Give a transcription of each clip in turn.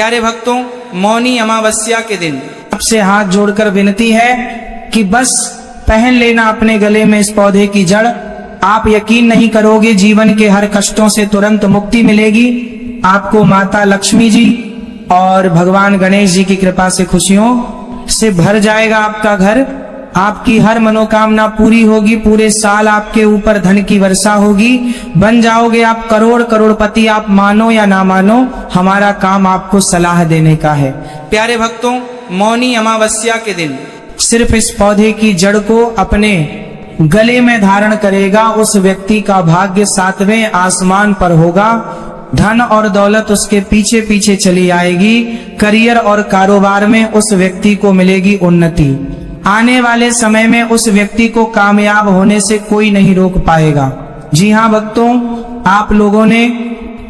प्यारे भक्तों, मौनी अमावस्या के दिन आपसे हाथ जोड़कर विनती है कि बस पहन लेना अपने गले में इस पौधे की जड़। आप यकीन नहीं करोगे, जीवन के हर कष्टों से तुरंत मुक्ति मिलेगी आपको। माता लक्ष्मी जी और भगवान गणेश जी की कृपा से खुशियों से भर जाएगा आपका घर। आपकी हर मनोकामना पूरी होगी। पूरे साल आपके ऊपर धन की वर्षा होगी। बन जाओगे आप करोड़ करोड़पति। आप मानो या ना मानो, हमारा काम आपको सलाह देने का है। प्यारे भक्तों, मौनी अमावस्या के दिन सिर्फ इस पौधे की जड़ को अपने गले में धारण करेगा, उस व्यक्ति का भाग्य 7वें आसमान पर होगा। धन और दौलत उसके पीछे पीछे चली आएगी। करियर और कारोबार में उस व्यक्ति को मिलेगी उन्नति। आने वाले समय में उस व्यक्ति को कामयाब होने से कोई नहीं रोक पाएगा। जी हाँ भक्तों, आप लोगों ने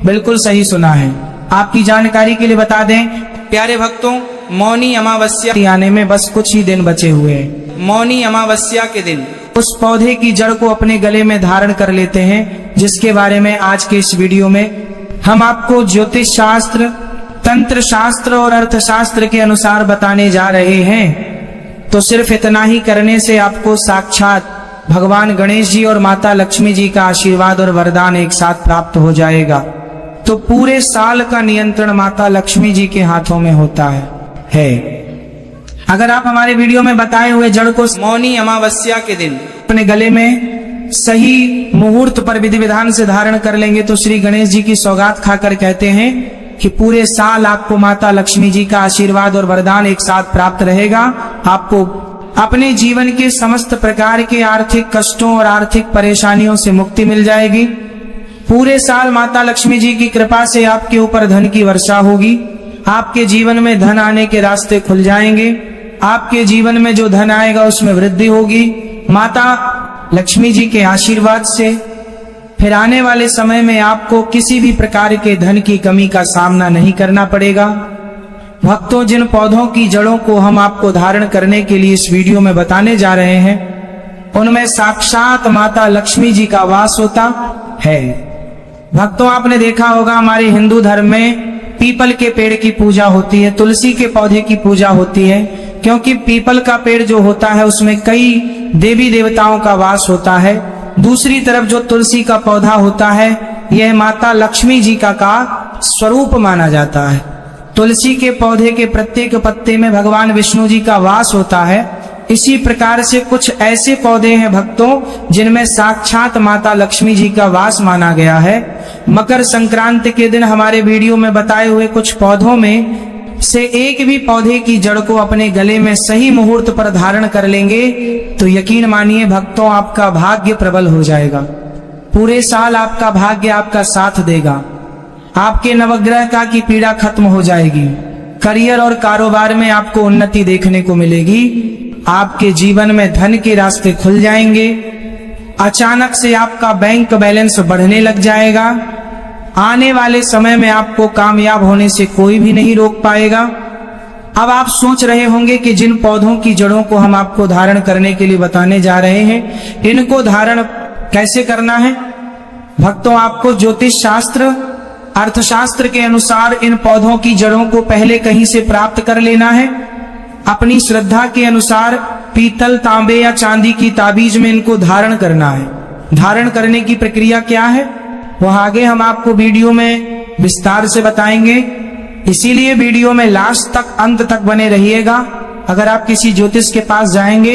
बिल्कुल सही सुना है। आपकी जानकारी के लिए बता दें, प्यारे भक्तों, मौनी अमावस्या आने में बस कुछ ही दिन बचे हुए हैं। मौनी अमावस्या के दिन उस पौधे की जड़ को अपने गले में धारण कर लेते हैं, जिसके बारे में आज के इस वीडियो में हम आपको ज्योतिष शास्त्र, तंत्र शास्त्र और अर्थशास्त्र के अनुसार बताने जा रहे हैं। तो सिर्फ इतना ही करने से आपको साक्षात भगवान गणेश जी और माता लक्ष्मी जी का आशीर्वाद और वरदान एक साथ प्राप्त हो जाएगा। तो पूरे साल का नियंत्रण माता लक्ष्मी जी के हाथों में होता है। अगर आप हमारे वीडियो में बताए हुए जड़ को मौनी अमावस्या के दिन अपने गले में सही मुहूर्त पर विधि विधान से धारण कर लेंगे तो श्री गणेश जी की सौगात खाकर कहते हैं कि पूरे साल आपको माता लक्ष्मी जी का आशीर्वाद और वरदान एक साथ प्राप्त रहेगा। आपको अपने जीवन के समस्त प्रकार के आर्थिक कष्टों और आर्थिक परेशानियों से मुक्ति मिल जाएगी। पूरे साल माता लक्ष्मी जी की कृपा से आपके ऊपर धन की वर्षा होगी। आपके जीवन में धन आने के रास्ते खुल जाएंगे। आपके जीवन में जो धन आएगा उसमें वृद्धि होगी माता लक्ष्मी जी के आशीर्वाद से। फिर आने वाले समय में आपको किसी भी प्रकार के धन की कमी का सामना नहीं करना पड़ेगा। भक्तों, जिन पौधों की जड़ों को हम आपको धारण करने के लिए इस वीडियो में बताने जा रहे हैं, उनमें साक्षात माता लक्ष्मी जी का वास होता है। भक्तों, आपने देखा होगा हमारे हिंदू धर्म में पीपल के पेड़ की पूजा होती है, तुलसी के पौधे की पूजा होती है, क्योंकि पीपल का पेड़ जो होता है उसमें कई देवी देवताओं का वास होता है। दूसरी तरफ जो तुलसी का पौधा होता है, यह माता लक्ष्मी जी का स्वरूप माना जाता है। तुलसी के पौधे के प्रत्येक पत्ते में भगवान विष्णु जी का वास होता है। इसी प्रकार से कुछ ऐसे पौधे हैं भक्तों, जिनमें साक्षात माता लक्ष्मी जी का वास माना गया है। मकर संक्रांति के दिन हमारे वीडियो में बताए हुए कुछ पौधों में से एक भी पौधे की जड़ को अपने गले में सही मुहूर्त पर धारण कर लेंगे तो यकीन मानिए भक्तों, आपका भाग्य प्रबल हो जाएगा। पूरे साल आपका भाग्य आपका साथ देगा। आपके नवग्रह का की पीड़ा खत्म हो जाएगी। करियर और कारोबार में आपको उन्नति देखने को मिलेगी। आपके जीवन में धन के रास्ते खुल जाएंगे। अचानक से आपका बैंक बैलेंस बढ़ने लग जाएगा। आने वाले समय में आपको कामयाब होने से कोई भी नहीं रोक पाएगा। अब आप सोच रहे होंगे कि जिन पौधों की जड़ों को हम आपको धारण करने के लिए बताने जा रहे हैं, इनको धारण कैसे करना है। भक्तों, आपको ज्योतिष शास्त्र, अर्थशास्त्र के अनुसार इन पौधों की जड़ों को पहले कहीं से प्राप्त कर लेना है। अपनी श्रद्धा के अनुसार पीतल, तांबे या चांदी की ताबीज में इनको धारण करना है। धारण करने की प्रक्रिया क्या है, वह आगे हम आपको वीडियो में विस्तार से बताएंगे। इसीलिए वीडियो में लास्ट तक, अंत तक बने रहिएगा। अगर आप किसी ज्योतिष के पास जाएंगे,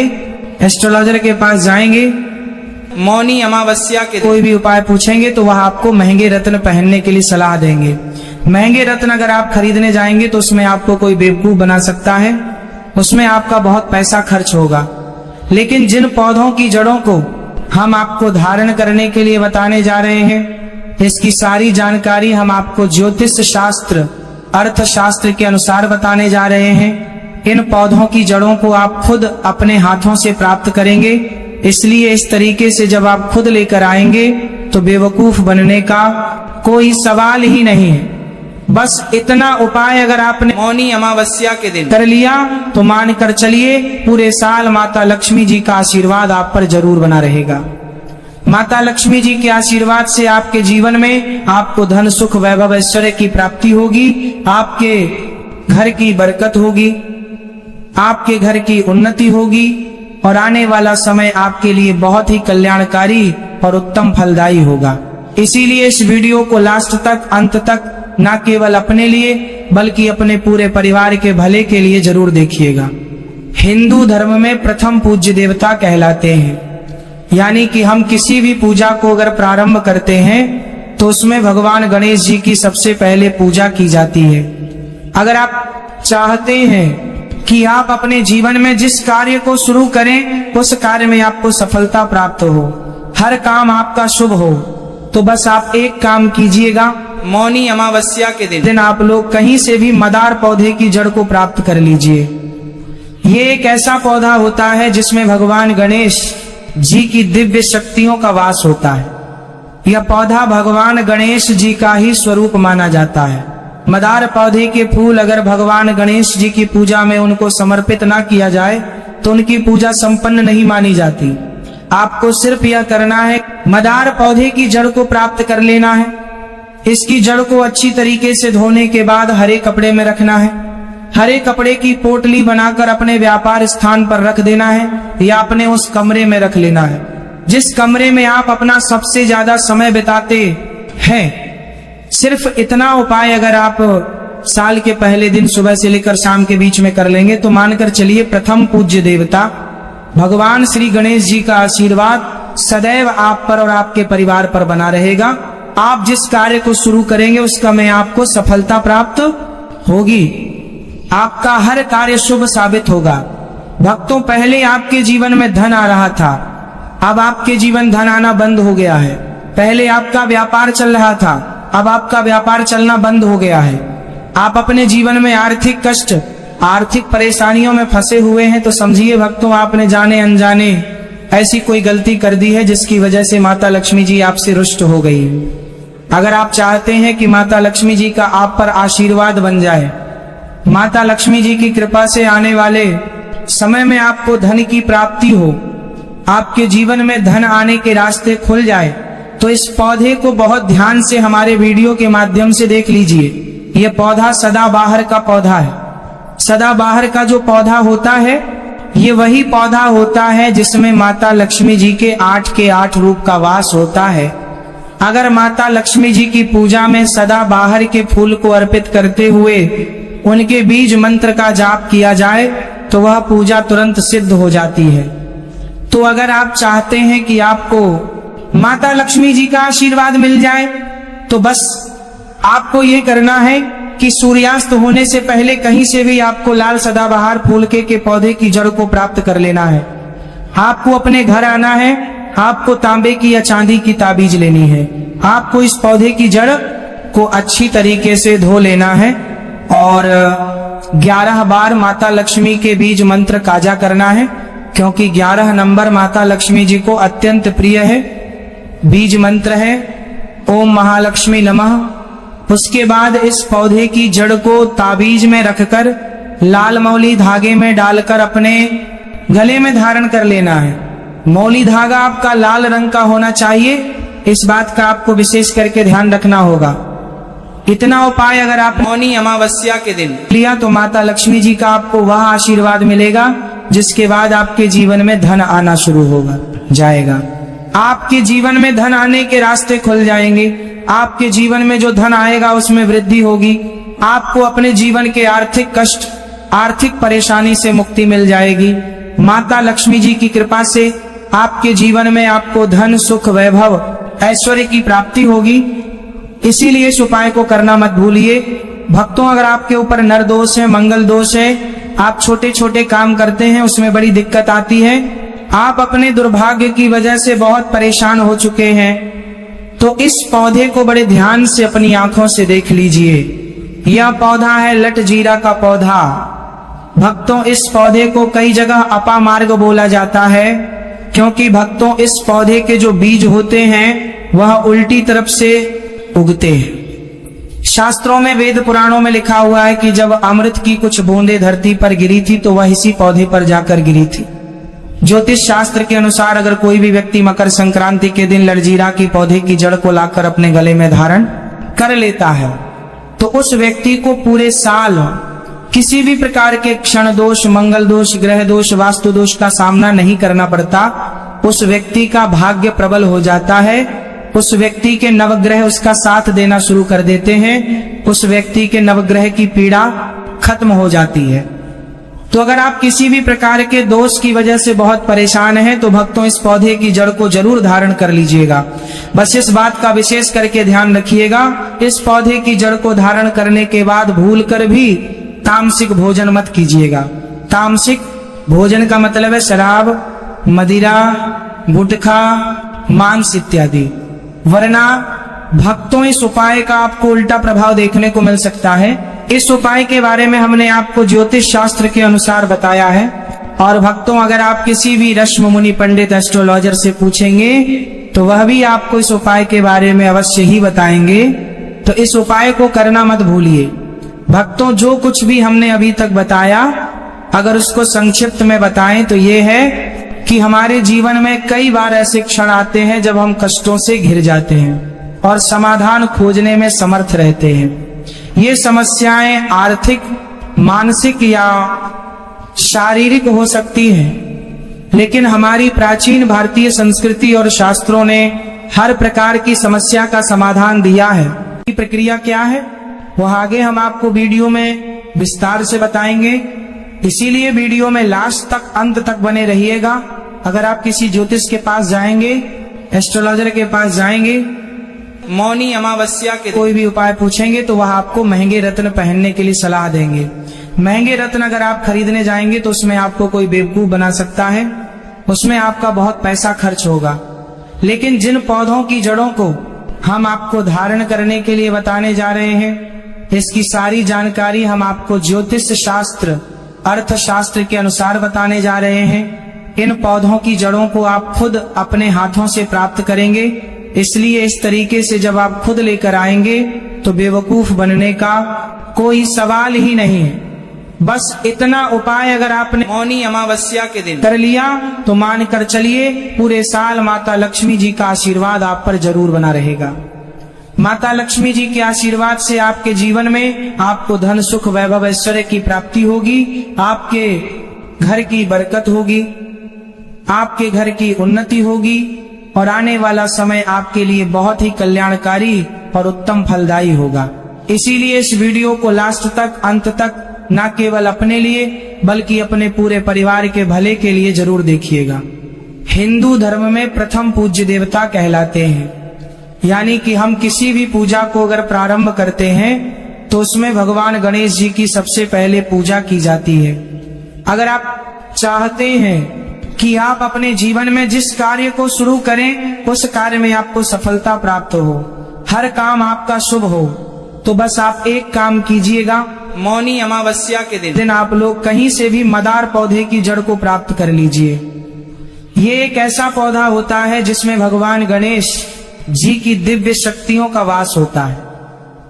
एस्ट्रोलॉजर के पास जाएंगे, मौनी अमावस्या के कोई भी उपाय पूछेंगे तो वह आपको महंगे रत्न पहनने के लिए सलाह देंगे। महंगे रत्न अगर आप खरीदने जाएंगे तो उसमें आपको कोई बेवकूफ बना सकता है, उसमें आपका बहुत पैसा खर्च होगा। लेकिन जिन पौधों की जड़ों को हम आपको धारण करने के लिए बताने जा रहे हैं, इसकी सारी जानकारी हम आपको ज्योतिष शास्त्र, अर्थशास्त्र के अनुसार बताने जा रहे हैं। इन पौधों की जड़ों को आप खुद अपने हाथों से प्राप्त करेंगे। इसलिए इस तरीके से जब आप खुद लेकर आएंगे तो बेवकूफ बनने का कोई सवाल ही नहीं है। बस इतना उपाय अगर आपने मौनी अमावस्या के दिन कर लिया तो मान कर चलिए पूरे साल माता लक्ष्मी जी का आशीर्वाद आप पर जरूर बना रहेगा। माता लक्ष्मी जी के आशीर्वाद से आपके जीवन में आपको धन, सुख, वैभव, ऐश्वर्य की प्राप्ति होगी। आपके घर की बरकत होगी, आपके घर की उन्नति होगी और आने वाला समय आपके लिए बहुत ही कल्याणकारी और उत्तम फलदायी होगा। इसीलिए इस वीडियो को लास्ट तक, अंत तक न केवल अपने लिए बल्कि अपने पूरे परिवार के भले के लिए जरूर देखिएगा। हिंदू धर्म में प्रथम पूज्य देवता कहलाते हैं, यानी कि हम किसी भी पूजा को अगर प्रारंभ करते हैं तो उसमें भगवान गणेश जी की सबसे पहले पूजा की जाती है। अगर आप चाहते हैं कि आप अपने जीवन में जिस कार्य को शुरू करें उस कार्य में आपको सफलता प्राप्त हो, हर काम आपका शुभ हो, तो बस आप एक काम कीजिएगा। मौनी अमावस्या के दिन आप लोग कहीं से भी मदार पौधे की जड़ को प्राप्त कर लीजिए। ये एक ऐसा पौधा होता है जिसमें भगवान गणेश जी की दिव्य शक्तियों का वास होता है। यह पौधा भगवान गणेश जी का ही स्वरूप माना जाता है। मदार पौधे के फूल अगर भगवान गणेश जी की पूजा में उनको समर्पित ना किया जाए तो उनकी पूजा संपन्न नहीं मानी जाती। आपको सिर्फ यह करना है, मदार पौधे की जड़ को प्राप्त कर लेना है। इसकी जड़ को अच्छी तरीके से धोने के बाद हरे कपड़े में रखना है। हरे कपड़े की पोटली बनाकर अपने व्यापार स्थान पर रख देना है या अपने उस कमरे में रख लेना है जिस कमरे में आप अपना सबसे ज्यादा समय बिताते हैं। सिर्फ इतना उपाय अगर आप साल के पहले दिन सुबह से लेकर शाम के बीच में कर लेंगे तो मानकर चलिए प्रथम पूज्य देवता भगवान श्री गणेश जी का आशीर्वाद सदैव आप पर और आपके परिवार पर बना रहेगा। आप जिस कार्य को शुरू करेंगे उसका में आपको सफलता प्राप्त होगी। आपका हर कार्य शुभ साबित होगा। भक्तों, पहले आपके जीवन में धन आ रहा था, अब आपके जीवन धन आना बंद हो गया है। पहले आपका व्यापार चल रहा था, अब आपका व्यापार चलना बंद हो गया है। आप अपने जीवन में आर्थिक कष्ट, आर्थिक परेशानियों में फंसे हुए हैं तो समझिए भक्तों, आपने जाने अनजाने ऐसी कोई गलती कर दी है जिसकी वजह से माता लक्ष्मी जी आपसे रुष्ट हो गई। अगर आप चाहते हैं कि माता लक्ष्मी जी का आप पर आशीर्वाद बन जाए, माता लक्ष्मी जी की कृपा से आने वाले समय में आपको धन की प्राप्ति हो, आपके जीवन में धन आने के रास्ते खुल जाए, तो इस पौधे को बहुत ध्यान से हमारे वीडियो के माध्यम से देख लीजिए। यह पौधा सदाबहार का पौधा है। सदाबहार का जो पौधा होता है ये वही पौधा होता है जिसमें माता लक्ष्मी जी के 8 के 8 रूप का वास होता है। अगर माता लक्ष्मी जी की पूजा में सदाबहार के फूल को अर्पित करते हुए उनके बीज मंत्र का जाप किया जाए तो वह पूजा तुरंत सिद्ध हो जाती है। तो अगर आप चाहते हैं कि आपको माता लक्ष्मी जी का आशीर्वाद मिल जाए तो बस आपको ये करना है कि सूर्यास्त होने से पहले कहीं से भी आपको लाल सदाबहार फूल के पौधे की जड़ को प्राप्त कर लेना है। आपको अपने घर आना है, आपको तांबे की या चांदी की ताबीज लेनी है। आपको इस पौधे की जड़ को अच्छी तरीके से धो लेना है और 11 बार माता लक्ष्मी के बीज मंत्र काजा करना है, क्योंकि 11 नंबर माता लक्ष्मी जी को अत्यंत प्रिय है। बीज मंत्र है ओम महालक्ष्मी नमः। उसके बाद इस पौधे की जड़ को ताबीज में रखकर लाल मौली धागे में डालकर अपने गले में धारण कर लेना है। मौली धागा आपका लाल रंग का होना चाहिए, इस बात का आपको विशेष करके ध्यान रखना होगा। इतना उपाय अगर आप मौनी अमावस्या के दिन लिया तो माता लक्ष्मी जी का आपको वह आशीर्वाद मिलेगा जिसके बाद आपके जीवन में धन आना शुरू होगा जाएगा। आपके जीवन में धन आने के रास्ते खुल जाएंगे। आपके जीवन में जो धन आएगा उसमें वृद्धि होगी। आपको अपने जीवन के आर्थिक कष्ट, आर्थिक परेशानी से मुक्ति मिल जाएगी। माता लक्ष्मी जी की कृपा से आपके जीवन में आपको धन, सुख, वैभव, ऐश्वर्य की प्राप्ति होगी। इसीलिए इस उपाय को करना मत भूलिए। भक्तों, अगर आपके ऊपर नर दोष है, मंगल दोष है, आप छोटे छोटे काम करते हैं उसमें बड़ी दिक्कत आती है, आप अपने दुर्भाग्य की वजह से बहुत परेशान हो चुके हैं, तो इस पौधे को बड़े ध्यान से अपनी आंखों से देख लीजिए। यह पौधा है लट जीरा का पौधा। भक्तों, इस पौधे को कई जगह अपामार्ग बोला जाता है, क्योंकि भक्तों इस पौधे के जो बीज होते हैं वह उल्टी तरफ से उगते हैं। शास्त्रों में, वेद पुराणों में लिखा हुआ है कि जब अमृत की कुछ बूंदें धरती पर गिरी थी तो वह इसी पौधे पर जाकर गिरी थी। ज्योतिष शास्त्र के अनुसार अगर कोई भी व्यक्ति मकर संक्रांति के दिन लड़जीरा की पौधे की जड़ को लाकर अपने गले में धारण कर लेता है तो उस व्यक्ति को पूरे साल किसी भी प्रकार के क्षण दोष, मंगल दोष, ग्रह दोष, वास्तु दोष का सामना नहीं करना पड़ता। उस व्यक्ति का भाग्य प्रबल हो जाता है। उस व्यक्ति के नवग्रह उसका साथ देना शुरू कर देते हैं। उस व्यक्ति के नवग्रह की पीड़ा खत्म हो जाती है। तो अगर आप किसी भी प्रकार के दोष की वजह से बहुत परेशान हैं तो भक्तों इस पौधे की जड़ को जरूर धारण कर लीजिएगा। बस इस बात का विशेष करके ध्यान रखिएगा, इस पौधे की जड़ को धारण करने के बाद भूलकर भी तामसिक भोजन मत कीजिएगा। तामसिक भोजन का मतलब है शराब, मदिरा, गुटखा, मांस इत्यादि। वरना भक्तों इस उपाय का आपको उल्टा प्रभाव देखने को मिल सकता है। इस उपाय के बारे में हमने आपको ज्योतिष शास्त्र के अनुसार बताया है। और भक्तों अगर आप किसी भी ऋषि मुनि पंडित एस्ट्रोलॉजर से पूछेंगे तो वह भी आपको इस उपाय के बारे में अवश्य ही बताएंगे। तो इस उपाय को करना मत भूलिए। भक्तों जो कुछ भी हमने अभी तक बताया, अगर उसको संक्षिप्त में बताएं तो ये है कि हमारे जीवन में कई बार ऐसे क्षण आते हैं जब हम कष्टों से घिर जाते हैं और समाधान खोजने में समर्थ रहते हैं। ये समस्याएं आर्थिक, मानसिक या शारीरिक हो सकती हैं, लेकिन हमारी प्राचीन भारतीय संस्कृति और शास्त्रों ने हर प्रकार की समस्या का समाधान दिया है। ये प्रक्रिया क्या है वह आगे हम आपको वीडियो में विस्तार से बताएंगे। इसीलिए वीडियो में लास्ट तक, अंत तक बने रहिएगा। अगर आप किसी ज्योतिष के पास जाएंगे, एस्ट्रोलॉजर के पास जाएंगे, मौनी अमावस्या के दिन कोई भी उपाय पूछेंगे तो वह आपको महंगे रत्न पहनने के लिए सलाह देंगे। महंगे रत्न अगर आप खरीदने जाएंगे तो उसमें आपको कोई बेवकूफ बना सकता है, उसमें आपका बहुत पैसा खर्च होगा। लेकिन जिन पौधों की जड़ों को हम आपको धारण करने के लिए बताने जा रहे हैं, इसकी सारी जानकारी हम आपको ज्योतिष शास्त्र, अर्थशास्त्र के अनुसार बताने जा रहे हैं। इन पौधों की जड़ों को आप खुद अपने हाथों से प्राप्त करेंगे। इसलिए इस तरीके से जब आप खुद लेकर आएंगे तो बेवकूफ बनने का कोई सवाल ही नहीं है। बस इतना उपाय अगर आपने मौनी अमावस्या के दिन कर लिया तो मान कर चलिए पूरे साल माता लक्ष्मी जी का आशीर्वाद आप पर जरूर बना रहेगा। माता लक्ष्मी जी के आशीर्वाद से आपके जीवन में आपको धन, सुख, वैभव, ऐश्वर्य की प्राप्ति होगी। आपके घर की बरकत होगी, आपके घर की उन्नति होगी और आने वाला समय आपके लिए बहुत ही कल्याणकारी और उत्तम फलदायी होगा। इसीलिए इस वीडियो को लास्ट तक, अंत तक न केवल अपने लिए बल्कि अपने पूरे परिवार के भले के लिए जरूर देखिएगा। हिंदू धर्म में प्रथम पूज्य देवता कहलाते हैं, यानी कि हम किसी भी पूजा को अगर प्रारंभ करते हैं तो उसमें भगवान गणेश जी की सबसे पहले पूजा की जाती है। अगर आप चाहते हैं कि आप अपने जीवन में जिस कार्य को शुरू करें उस कार्य में आपको सफलता प्राप्त हो, हर काम आपका शुभ हो, तो बस आप एक काम कीजिएगा। मौनी अमावस्या के दिन आप लोग कहीं से भी मदार पौधे की जड़ को प्राप्त कर लीजिए। ये एक ऐसा पौधा होता है जिसमें भगवान गणेश जी की दिव्य शक्तियों का वास होता है।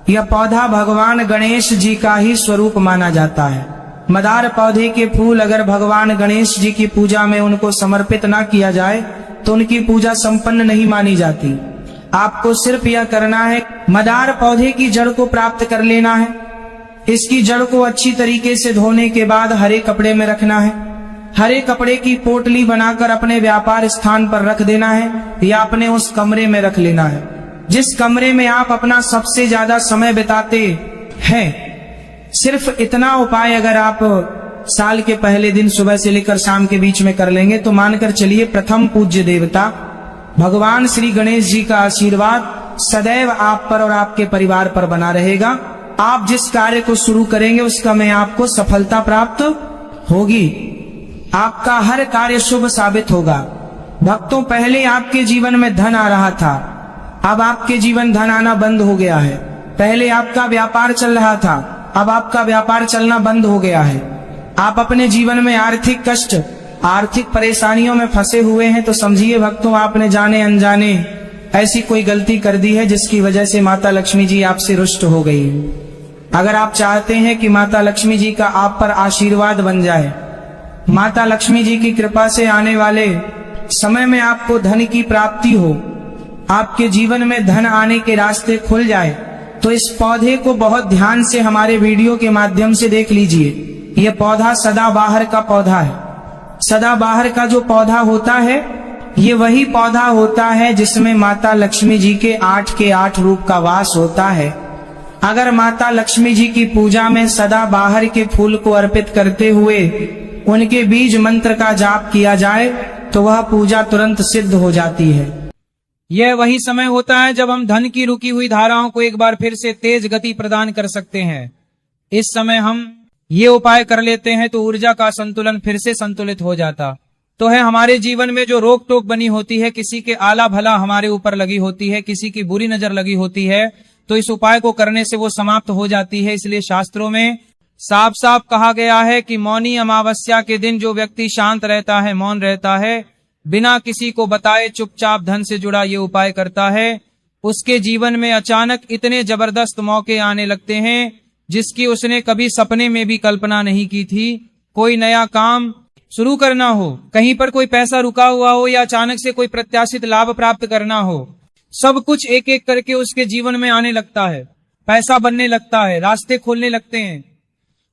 यह पौधा भगवान गणेश जी का ही स्वरूप माना जाता है। मदार पौधे के फूल अगर भगवान गणेश जी की पूजा में उनको समर्पित ना किया जाए तो उनकी पूजा संपन्न नहीं मानी जाती। आपको सिर्फ यह करना है, मदार पौधे की जड़ को प्राप्त कर लेना है। इसकी जड़ को अच्छी तरीके से धोने के बाद हरे कपड़े में रखना है। हरे कपड़े की पोटली बनाकर अपने व्यापार स्थान पर रख देना है या अपने उस कमरे में रख लेना है जिस कमरे में आप अपना सबसे ज्यादा समय बिताते हैं। सिर्फ इतना उपाय अगर आप साल के पहले दिन सुबह से लेकर शाम के बीच में कर लेंगे तो मानकर चलिए प्रथम पूज्य देवता भगवान श्री गणेश जी का आशीर्वाद सदैव आप पर और आपके परिवार पर बना रहेगा। आप जिस कार्य को शुरू करेंगे उसका में आपको सफलता प्राप्त होगी। आपका हर कार्य शुभ साबित होगा। भक्तों, पहले आपके जीवन में धन आ रहा था, अब आपके जीवन धन आना बंद हो गया है। पहले आपका व्यापार चल रहा था, अब आपका व्यापार चलना बंद हो गया है। आप अपने जीवन में आर्थिक कष्ट, आर्थिक परेशानियों में फंसे हुए हैं तो समझिए भक्तों आपने जाने अनजाने ऐसी कोई गलती कर दी है जिसकी वजह से माता लक्ष्मी जी आपसे रुष्ट हो गई है। अगर आप चाहते हैं कि माता लक्ष्मी जी का आप पर आशीर्वाद बन जाए, माता लक्ष्मी जी की कृपा से आने वाले समय में आपको धन की प्राप्ति हो, आपके जीवन में धन आने के रास्ते खुल जाए, तो इस पौधे को बहुत ध्यान से हमारे वीडियो के माध्यम से देख लीजिए। यह पौधा सदाबहार का पौधा है। सदाबहार का जो पौधा होता है, ये वही पौधा होता है जिसमें माता लक्ष्मी जी के 8 रूप का वास होता है। अगर माता लक्ष्मी जी की पूजा में सदाबहार के फूल को अर्पित करते हुए उनके बीज मंत्र का जाप किया जाए तो वह पूजा तुरंत सिद्ध हो जाती है। यह वही समय होता है जब हम धन की रुकी हुई धाराओं को एक बार फिर से तेज गति प्रदान कर सकते हैं। इस समय हम ये उपाय कर लेते हैं तो ऊर्जा का संतुलन फिर से संतुलित हो जाता तो है। हमारे जीवन में जो रोक टोक बनी होती है, किसी के आला भला हमारे ऊपर लगी होती है, किसी की बुरी नजर लगी होती है, तो इस उपाय को करने से वो समाप्त हो जाती है। इसलिए शास्त्रों में साफ साफ कहा गया है कि मौनी अमावस्या के दिन जो व्यक्ति शांत रहता है, मौन रहता है, बिना किसी को बताए चुपचाप धन से जुड़ा ये उपाय करता है, उसके जीवन में अचानक इतने जबरदस्त मौके आने लगते हैं जिसकी उसने कभी सपने में भी कल्पना नहीं की थी। कोई नया काम शुरू करना हो, कहीं पर कोई पैसा रुका हुआ हो या अचानक से कोई प्रत्याशित लाभ प्राप्त करना हो, सब कुछ एक एक करके उसके जीवन में आने लगता है, पैसा बनने लगता है, रास्ते खोलने लगते हैं।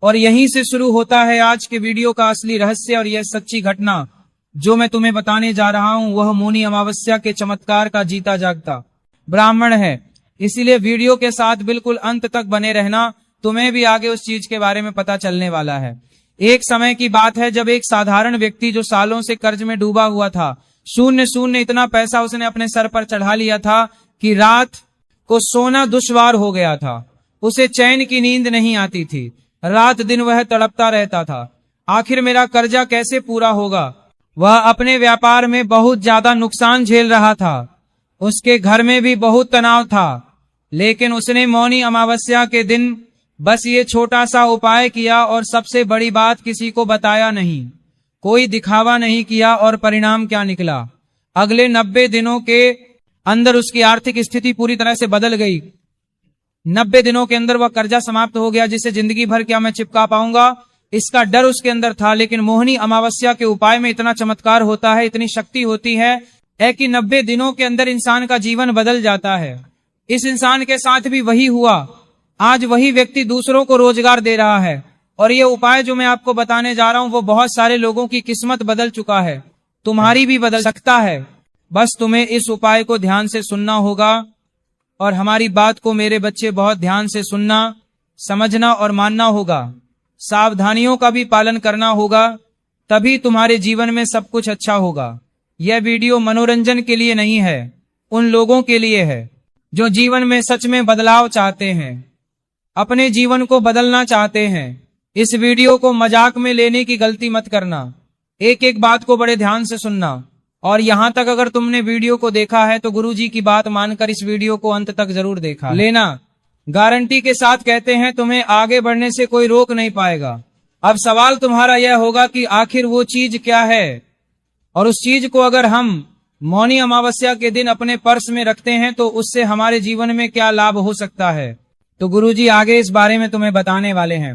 और यहीं से शुरू होता है आज के वीडियो का असली रहस्य। और यह सच्ची घटना जो मैं तुम्हें बताने जा रहा हूं वह मौनी अमावस्या के चमत्कार का जीता जागता ब्राह्मण है। इसीलिए वीडियो के साथ बिल्कुल अंत तक बने रहना, तुम्हें भी आगे उस चीज के बारे में पता चलने वाला है। एक समय की बात है जब एक साधारण व्यक्ति जो सालों से कर्ज में डूबा हुआ था, शून्य इतना पैसा उसने अपने सर पर चढ़ा लिया था कि रात को सोना दुश्वार हो गया था। उसे चैन की नींद नहीं आती थी, रात दिन वह तड़पता रहता था, आखिर मेरा कर्जा कैसे पूरा होगा। वह अपने व्यापार में बहुत ज्यादा नुकसान झेल रहा था, उसके घर में भी बहुत तनाव था, लेकिन उसने मौनी अमावस्या के दिन बस ये छोटा सा उपाय किया और सबसे बड़ी बात किसी को बताया नहीं, कोई दिखावा नहीं किया। और परिणाम क्या निकला, अगले 90 दिनों के अंदर उसकी आर्थिक स्थिति पूरी तरह से बदल गई। 90 दिनों के अंदर वह कर्जा समाप्त हो गया, जिसे जिंदगी भर क्या मैं चिपका पाऊंगा, इसका डर उसके अंदर था। लेकिन मोहिनी अमावस्या के उपाय में इतना चमत्कार होता है, इतनी शक्ति होती है कि 90 दिनों के अंदर इंसान का जीवन बदल जाता है। इस इंसान के साथ भी वही हुआ। आज वही व्यक्ति दूसरों को रोजगार दे रहा है। और ये उपाय जो मैं आपको बताने जा रहा हूं वो बहुत सारे लोगों की किस्मत बदल चुका है, तुम्हारी भी बदल सकता है। बस तुम्हें इस उपाय को ध्यान से सुनना होगा और हमारी बात को मेरे बच्चे बहुत ध्यान से सुनना, समझना और मानना होगा। सावधानियों का भी पालन करना होगा, तभी तुम्हारे जीवन में सब कुछ अच्छा होगा। यह वीडियो मनोरंजन के लिए नहीं है, उन लोगों के लिए है जो जीवन में सच में बदलाव चाहते हैं, अपने जीवन को बदलना चाहते हैं। इस वीडियो को मजाक में लेने की गलती मत करना, एक एक बात को बड़े ध्यान से सुनना। और यहाँ तक अगर तुमने वीडियो को देखा है तो गुरुजी की बात मानकर इस वीडियो को अंत तक जरूर देखा लेना। गारंटी के साथ कहते हैं तुम्हें आगे बढ़ने से कोई रोक नहीं पाएगा। अब सवाल तुम्हारा यह होगा कि आखिर वो चीज क्या है, और उस चीज को अगर हम मौनी अमावस्या के दिन अपने पर्स में रखते हैं तो उससे हमारे जीवन में क्या लाभ हो सकता है। तो गुरुजी आगे इस बारे में तुम्हें बताने वाले हैं।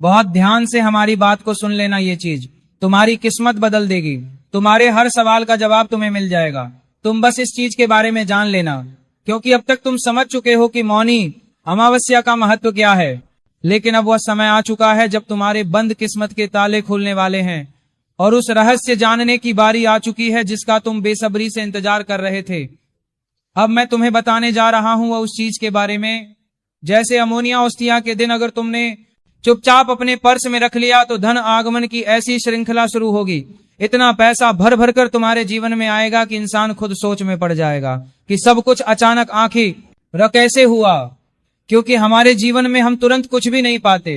बहुत ध्यान से हमारी बात को सुन लेना, ये चीज तुम्हारी किस्मत बदल देगी, तुम्हारे हर सवाल का जवाब तुम्हें मिल जाएगा। तुम बस इस चीज के बारे में जान लेना, क्योंकि अब तक तुम समझ चुके हो कि मौनी अमावस्या का महत्व क्या है। लेकिन अब वह समय आ चुका है जब तुम्हारे बंद किस्मत के ताले खुलने वाले हैं और उस रहस्य जानने की बारी आ चुकी है जिसका तुम बेसब्री से इंतजार कर रहे थे। अब मैं तुम्हें बताने जा रहा हूं वह उस चीज के बारे में। जैसे अमोनिया औस्तिया के दिन अगर तुमने चुपचाप अपने पर्स में रख लिया तो धन आगमन की ऐसी श्रृंखला शुरू होगी, इतना पैसा भर भर कर तुम्हारे जीवन में आएगा कि इंसान खुद सोच में पड़ जाएगा कि सब कुछ अचानक आखिर कैसे हुआ। क्योंकि हमारे जीवन में हम तुरंत कुछ भी नहीं पाते,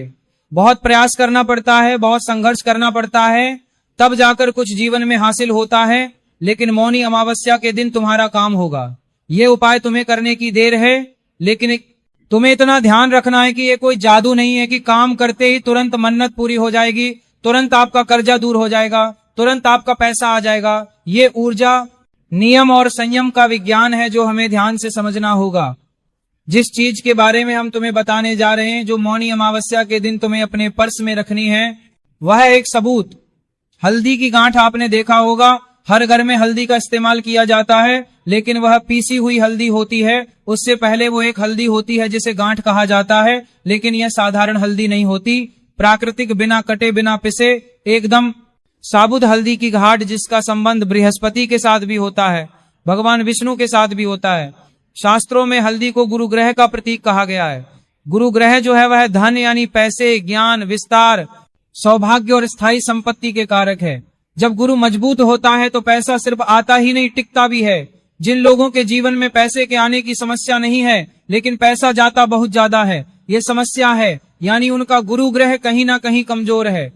बहुत प्रयास करना पड़ता है, बहुत संघर्ष करना पड़ता है, तब जाकर कुछ जीवन में हासिल होता है। लेकिन मौनी अमावस्या के दिन तुम्हारा काम होगा। ये उपाय तुम्हें करने की देर है, लेकिन तुम्हें इतना ध्यान रखना है कि ये कोई जादू नहीं है कि काम करते ही तुरंत मन्नत पूरी हो जाएगी, तुरंत आपका कर्जा दूर हो जाएगा, तुरंत आपका पैसा आ जाएगा। ये ऊर्जा, नियम और संयम का विज्ञान है जो हमें ध्यान से समझना होगा। जिस चीज के बारे में हम तुम्हें बताने जा रहे हैं, जो मौनी अमावस्या के दिन तुम्हें अपने पर्स में रखनी है, वह एक सबूत। हल्दी की गांठ आपने देखा होगा, हर घर में हल्दी का इस्तेमाल किया जाता है लेकिन वह पीसी हुई हल्दी होती है। उससे पहले वो एक हल्दी होती है जिसे गांठ कहा जाता है, लेकिन यह साधारण हल्दी नहीं होती। प्राकृतिक, बिना कटे, बिना पिसे, एकदम साबुत हल्दी की घाट, जिसका संबंध बृहस्पति के साथ भी होता है, भगवान विष्णु के साथ भी होता है। शास्त्रों में हल्दी को गुरु ग्रह का प्रतीक कहा गया है। गुरु ग्रह जो है वह धन यानी पैसे, ज्ञान, विस्तार, सौभाग्य और स्थायी संपत्ति के कारक है। जब गुरु मजबूत होता है तो पैसा सिर्फ आता ही नहीं, टिकता भी है। जिन लोगों के जीवन में पैसे के आने की समस्या नहीं है, लेकिन पैसा जाता बहुत ज्यादा है, ये समस्या है, यानी उनका गुरु ग्रह कहीं ना कहीं कमजोर है।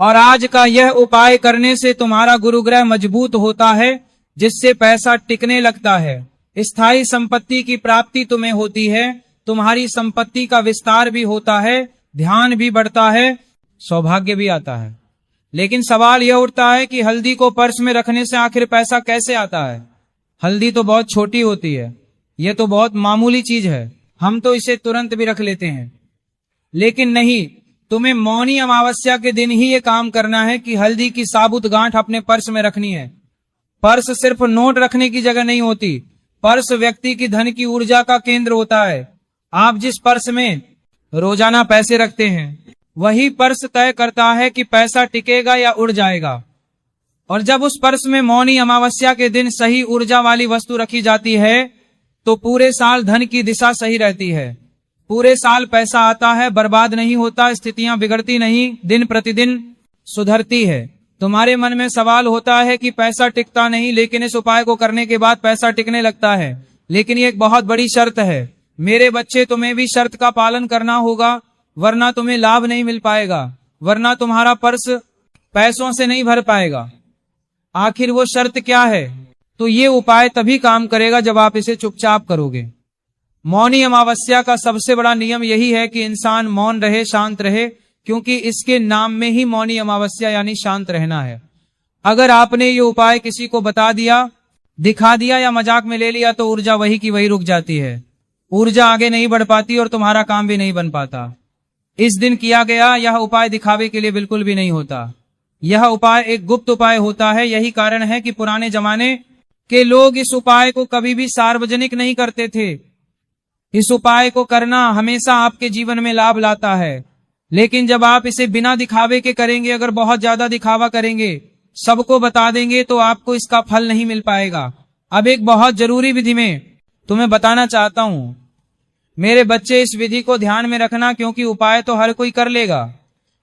और आज का यह उपाय करने से तुम्हारा गुरु ग्रह मजबूत होता है, जिससे पैसा टिकने लगता है, स्थायी संपत्ति की प्राप्ति तुम्हें होती है, तुम्हारी संपत्ति का विस्तार भी होता है, ध्यान भी बढ़ता है, सौभाग्य भी आता है। लेकिन सवाल यह उठता है कि हल्दी को पर्स में रखने से आखिर पैसा कैसे आता है? हल्दी तो बहुत छोटी होती है, यह तो बहुत मामूली चीज है, हम तो इसे तुरंत भी रख लेते हैं। लेकिन नहीं, तुम्हें मौनी अमावस्या के दिन ही ये काम करना है कि हल्दी की साबुत गांठ अपने पर्स में रखनी है। पर्स सिर्फ नोट रखने की जगह नहीं होती, पर्स व्यक्ति की धन की ऊर्जा का केंद्र होता है। आप जिस पर्स में रोजाना पैसे रखते हैं, वही पर्स तय करता है कि पैसा टिकेगा या उड़ जाएगा। और जब उस पर्स में मौनी अमावस्या के दिन सही ऊर्जा वाली वस्तु रखी जाती है, तो पूरे साल धन की दिशा सही रहती है, पूरे साल पैसा आता है, बर्बाद नहीं होता, स्थितियां बिगड़ती नहीं, दिन प्रतिदिन सुधरती है। तुम्हारे मन में सवाल होता है कि पैसा टिकता नहीं, लेकिन इस उपाय को करने के बाद पैसा टिकने लगता है। लेकिन ये एक बहुत बड़ी शर्त है मेरे बच्चे, तुम्हें भी शर्त का पालन करना होगा, वरना तुम्हें लाभ नहीं मिल पाएगा, वरना तुम्हारा पर्स पैसों से नहीं भर पाएगा। आखिर वो शर्त क्या है? तो ये उपाय तभी काम करेगा जब आप इसे चुपचाप करोगे। मौनी अमावस्या का सबसे बड़ा नियम यही है कि इंसान मौन रहे, शांत रहे, क्योंकि इसके नाम में ही मौनी अमावस्या यानी शांत रहना है। अगर आपने ये उपाय किसी को बता दिया, दिखा दिया या मजाक में ले लिया, तो ऊर्जा वही की वही रुक जाती है, ऊर्जा आगे नहीं बढ़ पाती और तुम्हारा काम भी नहीं बन पाता। इस दिन किया गया यह उपाय दिखावे के लिए बिल्कुल भी नहीं होता, यह उपाय एक गुप्त उपाय होता है। यही कारण है कि पुराने जमाने के लोग इस उपाय को कभी भी सार्वजनिक नहीं करते थे। इस उपाय को करना हमेशा आपके जीवन में लाभ लाता है, लेकिन जब आप इसे बिना दिखावे के करेंगे, अगर बहुत ज्यादा दिखावा करेंगे, सबको बता देंगे, तो आपको इसका फल नहीं मिल पाएगा। अब एक बहुत जरूरी विधि में तुम्हें बताना चाहता हूं मेरे बच्चे, इस विधि को ध्यान में रखना, क्योंकि उपाय तो हर कोई कर लेगा,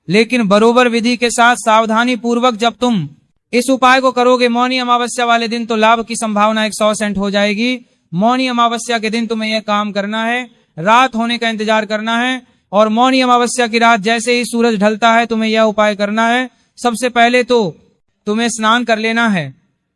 लेकिन बरोबर विधि के साथ सावधानी पूर्वक जब तुम इस उपाय को करोगे मौनी अमावस्या वाले दिन, तो लाभ की संभावना 100% हो जाएगी। मौनी अमावस्या के दिन तुम्हें यह काम करना है, रात होने का इंतजार करना है, और मौनी अमावस्या की रात जैसे ही सूरज ढलता है तुम्हें यह उपाय करना है। सबसे पहले तो तुम्हें स्नान कर लेना है,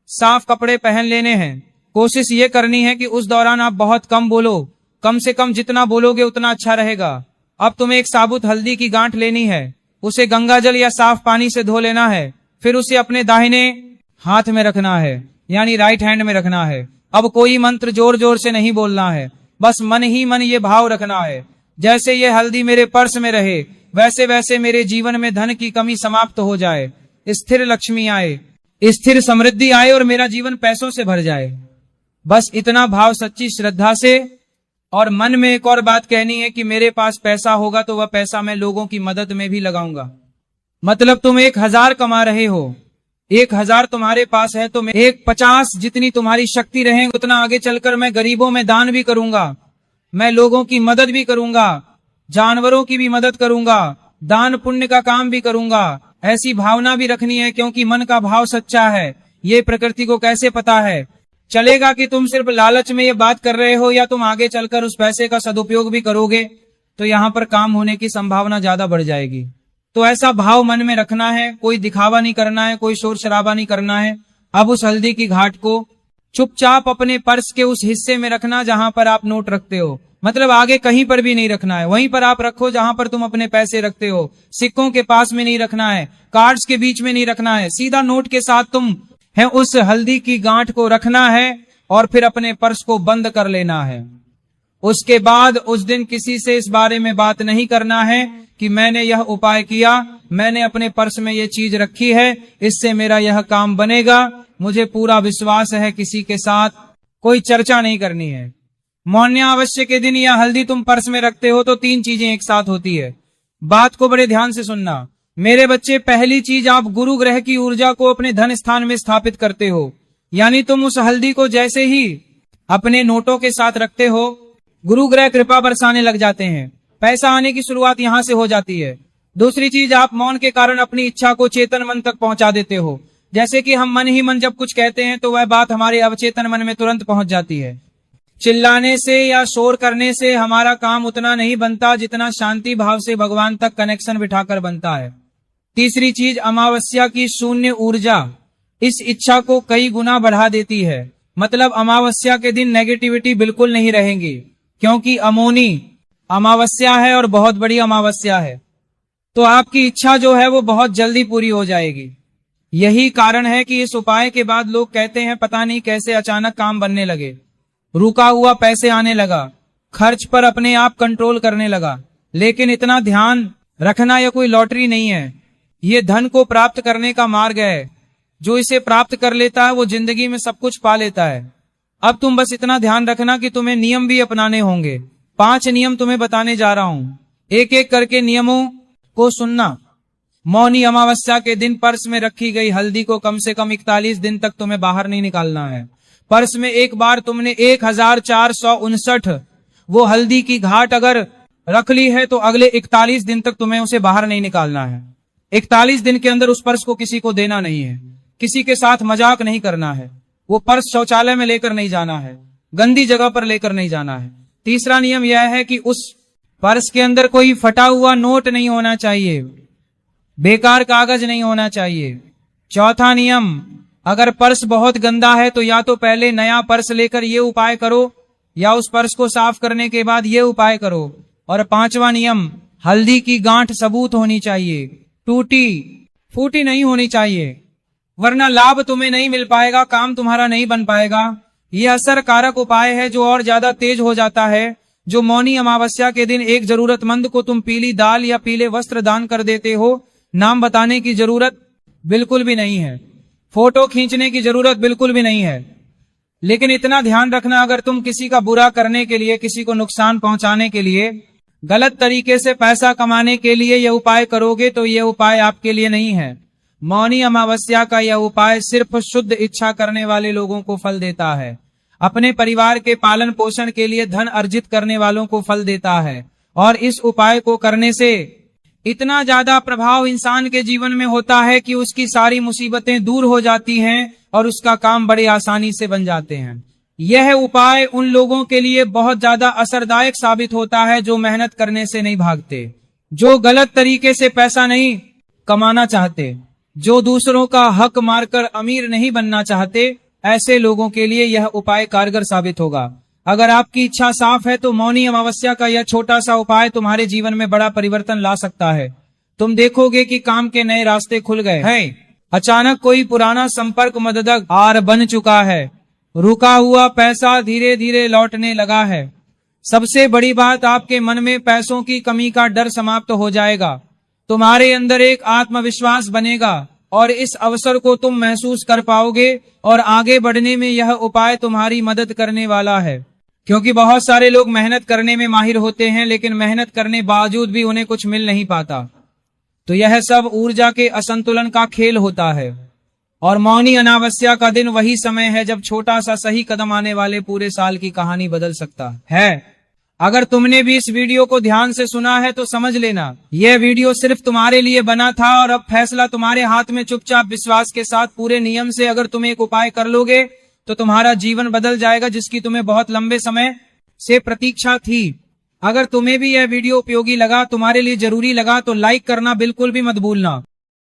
साफ कपड़े पहन लेने हैं। कोशिश ये करनी है कि उस दौरान आप बहुत कम बोलो, कम से कम जितना बोलोगे उतना अच्छा रहेगा। अब तुम्हें एक साबुत हल्दी की गांठ लेनी है, उसे गंगाजल या साफ पानी से धो लेना है, फिर उसे अपने दाहिने हाथ में रखना है, यानी राइट हैंड में रखना है। अब कोई मंत्र जोर जोर से नहीं बोलना है, बस मन ही मन ये भाव रखना है, जैसे ये हल्दी मेरे पर्स में रहे, वैसे वैसे मेरे जीवन में धन की कमी समाप्त हो जाए, स्थिर लक्ष्मी आए, स्थिर समृद्धि आए और मेरा जीवन पैसों से भर जाए। बस इतना भाव सच्ची श्रद्धा से, और मन में एक और बात कहनी है कि मेरे पास पैसा होगा तो वह पैसा मैं लोगों की मदद में भी लगाऊंगा। मतलब तुम 1000 कमा रहे हो, 1000 तुम्हारे पास है, तो मैं 50 जितनी तुम्हारी शक्ति रहे उतना आगे चलकर मैं गरीबों में दान भी करूंगा, मैं लोगों की मदद भी करूंगा, जानवरों की भी मदद करूंगा, दान पुण्य का काम भी करूंगा। ऐसी भावना भी रखनी है, क्योंकि मन का भाव सच्चा है। ये प्रकृति को कैसे पता है चलेगा कि तुम सिर्फ लालच में ये बात कर रहे हो या तुम आगे चलकर उस पैसे का सदुपयोग भी करोगे, तो यहाँ पर काम होने की संभावना ज्यादा बढ़ जाएगी। तो ऐसा भाव मन में रखना है, कोई दिखावा नहीं करना है, कोई शोर शराबा नहीं करना है। अब उस हल्दी की घाट को चुपचाप अपने पर्स के उस हिस्से में रखना जहां पर आप नोट रखते हो, मतलब आगे कहीं पर भी नहीं रखना है, वहीं पर आप रखो जहां पर तुम अपने पैसे रखते हो। सिक्कों के पास में नहीं रखना है, कार्ड्स के बीच में नहीं रखना है, सीधा नोट के साथ तुम है उस हल्दी की गांठ को रखना है और फिर अपने पर्स को बंद कर लेना है। उसके बाद उस दिन किसी से इस बारे में बात नहीं करना है कि मैंने यह उपाय किया, मैंने अपने पर्स में यह चीज रखी है, इससे मेरा यह काम बनेगा। मुझे पूरा विश्वास है किसी के साथ कोई चर्चा नहीं करनी है। मौन्यावश्य के दिन यह हल्दी तुम पर्स में रखते हो तो 3 चीजें एक साथ होती है। बात को बड़े ध्यान से सुनना मेरे बच्चे। पहली चीज, आप गुरु ग्रह की ऊर्जा को अपने धन स्थान में स्थापित करते हो, यानी तुम उस हल्दी को जैसे ही अपने नोटों के साथ रखते हो, गुरु ग्रह कृपा बरसाने लग जाते हैं, पैसा आने की शुरुआत यहां से हो जाती है। दूसरी चीज, आप मौन के कारण अपनी इच्छा को चेतन मन तक पहुंचा देते हो। जैसे कि हम मन ही मन जब कुछ कहते हैं तो वह बात हमारे अवचेतन मन में तुरंत पहुंच जाती है। चिल्लाने से या शोर करने से हमारा काम उतना नहीं बनता जितना शांति भाव से भगवान तक कनेक्शन बिठाकर बनता है। तीसरी चीज, अमावस्या की शून्य ऊर्जा इस इच्छा को कई गुना बढ़ा देती है। मतलब अमावस्या के दिन नेगेटिविटी बिल्कुल नहीं रहेंगी, क्योंकि अमोनी अमावस्या है और बहुत बड़ी अमावस्या है, तो आपकी इच्छा जो है वो बहुत जल्दी पूरी हो जाएगी। यही कारण है कि इस उपाय के बाद लोग कहते हैं पता नहीं कैसे अचानक काम बनने लगे, रुका हुआ पैसे आने लगा, खर्च पर अपने आप कंट्रोल करने लगा। लेकिन इतना ध्यान रखना, यह कोई लॉटरी नहीं है, ये धन को प्राप्त करने का मार्ग है। जो इसे प्राप्त कर लेता है वो जिंदगी में सब कुछ पा लेता है। अब तुम बस इतना ध्यान रखना कि तुम्हें नियम भी अपनाने होंगे। 5 नियम तुम्हें बताने जा रहा हूं, एक एक करके नियमों को सुनना। मौनी अमावस्या के दिन पर्स में रखी गई हल्दी को कम से कम 41 दिन तक तुम्हें बाहर नहीं निकालना है। पर्स में एक बार तुमने 1459 वो हल्दी की घाट अगर रख ली है तो अगले 41 दिन तक तुम्हें उसे बाहर नहीं निकालना है। 41 दिन के अंदर उस पर्स को किसी को देना नहीं है, किसी के साथ मजाक नहीं करना है, वो पर्स शौचालय में लेकर नहीं जाना है, गंदी जगह पर लेकर नहीं जाना है। तीसरा नियम यह है कि उस पर्स के अंदर कोई फटा हुआ नोट नहीं होना चाहिए, बेकार कागज नहीं होना चाहिए। चौथा नियम, अगर पर्स बहुत गंदा है तो या तो पहले नया पर्स लेकर ये उपाय करो या उस पर्स को साफ करने के बाद ये उपाय करो। और 5वां नियम, हल्दी की गांठ सबूत होनी चाहिए, टूटी फूटी नहीं होनी चाहिए, वरना लाभ तुम्हें नहीं मिल पाएगा, काम तुम्हारा नहीं बन पाएगा। यह असर कारक उपाय है जो और ज्यादा तेज हो जाता है। जो मौनी अमावस्या के दिन एक जरूरतमंद को तुम पीली दाल या पीले वस्त्र दान कर देते हो, नाम बताने की जरूरत बिल्कुल भी नहीं है, फोटो खींचने की जरूरत बिल्कुल भी नहीं है। लेकिन इतना ध्यान रखना, अगर तुम किसी का बुरा करने के लिए, किसी को नुकसान पहुंचाने के लिए, गलत तरीके से पैसा कमाने के लिए यह उपाय करोगे तो यह उपाय आपके लिए नहीं है। मौनी अमावस्या का यह उपाय सिर्फ शुद्ध इच्छा करने वाले लोगों को फल देता है, अपने परिवार के पालन पोषण के लिए धन अर्जित करने वालों को फल देता है। और इस उपाय को करने से इतना ज्यादा प्रभाव इंसान के जीवन में होता है कि उसकी सारी मुसीबतें दूर हो जाती हैं और उसका काम बड़ी आसानी से बन जाते हैं। यह उपाय उन लोगों के लिए बहुत ज्यादा असरदायक साबित होता है जो मेहनत करने से नहीं भागते, जो गलत तरीके से पैसा नहीं कमाना चाहते, जो दूसरों का हक मारकर अमीर नहीं बनना चाहते। ऐसे लोगों के लिए यह उपाय कारगर साबित होगा। अगर आपकी इच्छा साफ है तो मौनी अमावस्या का यह छोटा सा उपाय तुम्हारे जीवन में बड़ा परिवर्तन ला सकता है। तुम देखोगे कि काम के नए रास्ते खुल गए हैं, अचानक कोई पुराना संपर्क मददगार बन चुका है, रुका हुआ पैसा धीरे धीरे लौटने लगा है। सबसे बड़ी बात, आपके मन में पैसों की कमी का डर समाप्त हो जाएगा, तुम्हारे अंदर एक आत्मविश्वास बनेगा और इस अवसर को तुम महसूस कर पाओगे और आगे बढ़ने में यह उपाय तुम्हारी मदद करने वाला है। क्योंकि बहुत सारे लोग मेहनत करने में माहिर होते हैं लेकिन मेहनत करने बावजूद भी उन्हें कुछ मिल नहीं पाता, तो यह सब ऊर्जा के असंतुलन का खेल होता है। और मौनी अमावस्या का दिन वही समय है जब छोटा सा सही कदम आने वाले पूरे साल की कहानी बदल सकता है। अगर तुमने भी इस वीडियो को ध्यान से सुना है तो समझ लेना, यह वीडियो सिर्फ तुम्हारे लिए बना था और अब फैसला तुम्हारे हाथ में। चुपचाप विश्वास के साथ पूरे नियम से अगर तुम एक उपाय कर लोगे तो तुम्हारा जीवन बदल जाएगा, जिसकी तुम्हें बहुत लंबे समय से प्रतीक्षा थी। अगर तुम्हें भी यह वीडियो उपयोगी लगा, तुम्हारे लिए जरूरी लगा, तो लाइक करना बिल्कुल भी मत भूलना।